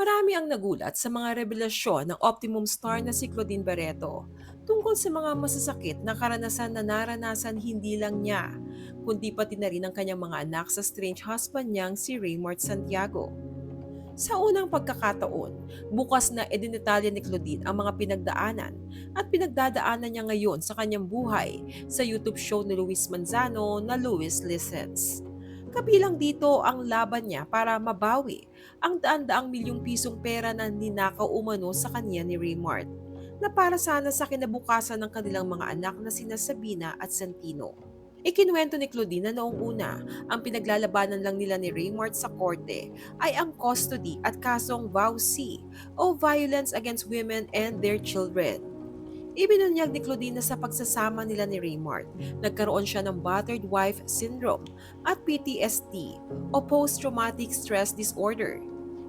Marami ang nagulat sa mga revelasyon ng Optimum star na si Claudine Barreto tungkol sa mga masasakit na karanasan na naranasan hindi lang niya, kundi pati na rin ang kanyang mga anak sa strange husband niyang si Raymart Santiago. Sa unang pagkakataon, bukas na edinitalya ni Claudine ang mga pinagdaanan at pinagdadaanan niya ngayon sa kanyang buhay sa YouTube show ni Luis Manzano na Luis Listens. Kabilang dito ang laban niya para mabawi ang daan-daang milyong pisong pera na ninakaw umano sa kanya ni Raymart na para sana sa kinabukasan ng kanilang mga anak na sina Sabina at Santino. Ikinuwento ni Claudine na noong una, ang pinaglalabanan lang nila ni Raymart sa korte ay ang custody at kasong VAUC o Violence Against Women and Their Children. Ibinunyag ni Claudine na sa pagsasama nila ni Raymart, nagkaroon siya ng battered wife syndrome at PTSD o post-traumatic stress disorder.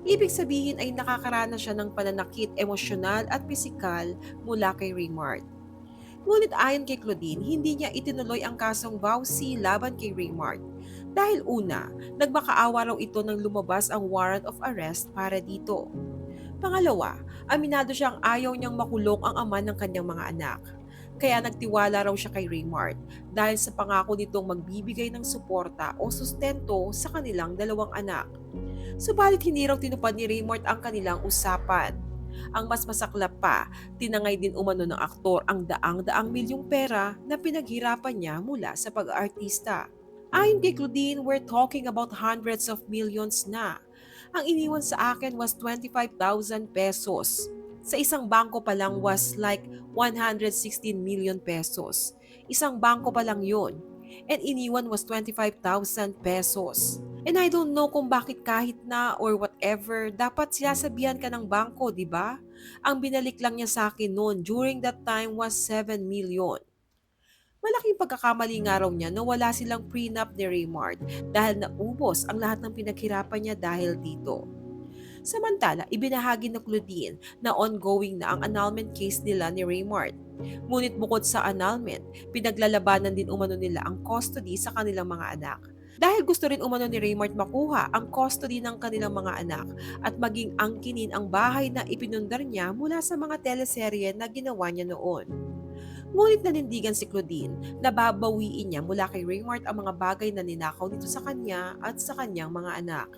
Ibig sabihin ay nakakaranas siya ng pananakit emosyonal at pisikal mula kay Raymart. Ngunit ayon kay Claudine, hindi niya itinuloy ang kasong vowsy laban kay Raymart. Dahil una, nagmakaawa raw ito nang lumabas ang warrant of arrest para dito. Pangalawa, aminado siyang ayaw niyang makulong ang ama ng kanyang mga anak. Kaya nagtiwala raw siya kay Raymart dahil sa pangako nitong magbibigay ng suporta o sustento sa kanilang dalawang anak. Subalit hindi raw tinupad ni Raymart ang kanilang usapan. Ang mas masaklap pa, tinangay din umano ng aktor ang daang-daang milyong pera na pinaghirapan niya mula sa pag-aartista. Ayon kay Claudine, we're talking about hundreds of millions na. Ang iniwan sa akin was 25,000 pesos. Sa isang bangko pa lang was like 116 million pesos. Isang bangko pa lang yun. And iniwan was 25,000 pesos. And I don't know kung bakit kahit na or whatever, dapat sinasabihan ka ng bangko, di ba? Ang binalik lang niya sa akin noon during that time was 7 million. Malaking pagkakamali nga raw niya na wala silang prenup ni Raymart dahil naubos ang lahat ng pinaghirapan niya dahil dito. Samantala, ibinahagi ng Claudine na ongoing na ang annulment case nila ni Raymart. Ngunit bukod sa annulment, pinaglalabanan din umano nila ang custody sa kanilang mga anak. Dahil gusto rin umano ni Raymart makuha ang custody ng kanilang mga anak at maging angkinin ang bahay na ipinundar niya mula sa mga teleserye na ginawa niya noon. Ngunit nanindigan si Claudine na babawiin niya mula kay Raymart ang mga bagay na ninakaw nito sa kanya at sa kanyang mga anak.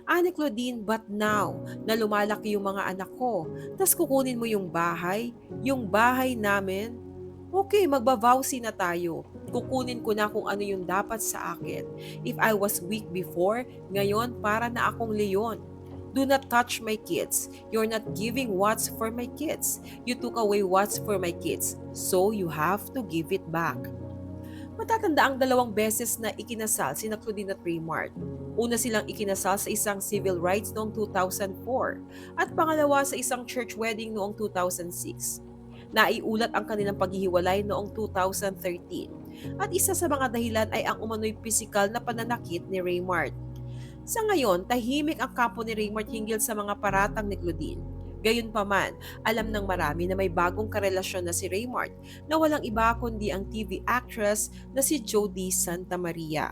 Claudine, but now na lumalaki yung mga anak ko, tas kukunin mo yung bahay namin, okay, magbavowsy na tayo. Kukunin ko na kung ano yung dapat sa akin. If I was weak before, ngayon para na akong leon. Do not touch my kids. You're not giving what's for my kids. You took away what's for my kids. So you have to give it back. Matatanda ang dalawang beses na ikinasal sina Claudine at Raymart. Una silang ikinasal sa isang civil rights noong 2004 at pangalawa sa isang church wedding noong 2006. Naiulat ang kanilang paghihiwalay noong 2013 at isa sa mga dahilan ay ang umano'y pisikal na pananakit ni Raymart. Sa ngayon, tahimik ang kampo ni Raymart hinggil sa mga paratang ni Claudine. Gayunpaman, alam ng marami na may bagong karelasyon na si Raymart na walang iba kundi ang TV actress na si Jody Santa Maria.